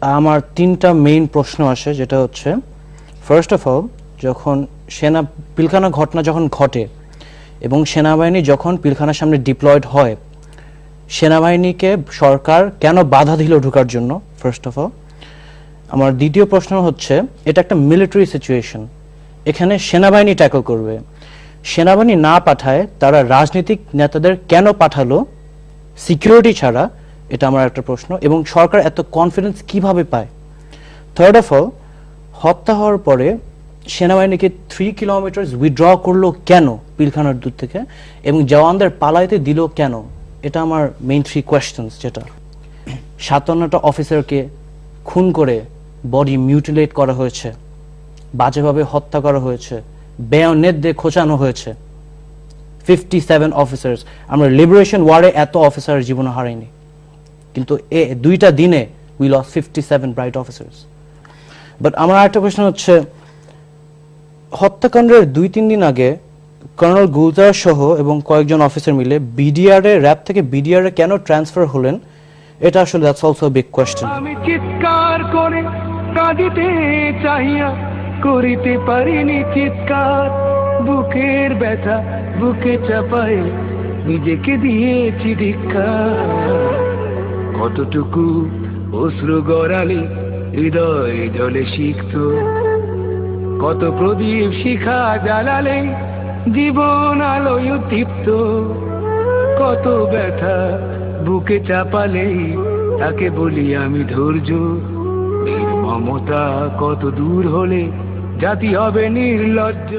আমার তিনটা মেইন প্রশ্ন আসে, যেটা হচ্ছে ফার্স্ট অফ অল, যখন পিলখানা ঘটনা যখন ঘটে এবং সেনাবাহিনী যখন পিলখানার সামনে ডিপ্লয়েড হয়, সেনাবাহিনীকে সরকার কেন বাধা দিল ঢোকার জন্য, ফার্স্ট অফ অল। আমার দ্বিতীয় প্রশ্ন হচ্ছে, এটা একটা মিলিটারি সিচুয়েশন, এখানে সেনাবাহিনী ট্যাকল করবে, সেনাবাহিনী না পাঠায় তারা রাজনৈতিক নেতাদের কেন পাঠালো সিকিউরিটি ছাড়া, এটা আমার একটা প্রশ্ন। এবং সরকার এত কনফিডেন্স কিভাবে পায়? থার্ড অফ অল, হত্যা হওয়ার পরে সেনাবাহিনীকে 3 কিলোমিটার উইথড্র করলো কেন পিলখানার দূর থেকে, এবং জওয়ানদের পালাইতে দিল কেন? এটা আমার মেইন 3 কোয়েশ্চেন্স। যেটা 57টা অফিসারকে খুন করে বডি মিউটিলেট করা হয়েছে, বাজেভাবে হত্যা করা হয়েছে, বেয়নেট দিয়ে খোঁচানো হয়েছে। 57 অফিসার্স। আমরা লিবারেশন ওয়ারে এত অফিসার জীবন হারাইনি, কিন্তু এ 2টা দিনে we loss 57 bright officers. But আমার আরেকটা প্রশ্ন হচ্ছে, হত্যাকাণ্ডের 2-3 দিন আগে কর্নেল গুলজার সহ এবং কয়েকজন অফিসার মিলে বিডিআর এর র‍্যাব থেকে বিডিআর এ কেন ট্রান্সফার হলেন, এটা আসলে that's also a big question. আমি চিৎকার করে কাঁদিতে চাহিয়া করিতে পারিনি চিৎকার, বুকের ব্যথা বুকে চাপাই নিজেকে দিয়েছি ধিক্কার। কতটুকু অশ্রু গড়ালে হৃদয় জলে সিক্ত, কত প্রদীপ শিখা জ্বালালে জীবন আলোয় দীপ্ত, কত ব্যথা বুকে চাপালে তাকে বলি আমি ধৈর্য। নির্মমতা কত দূর হলে জাতি হবে নির্লজ্জ।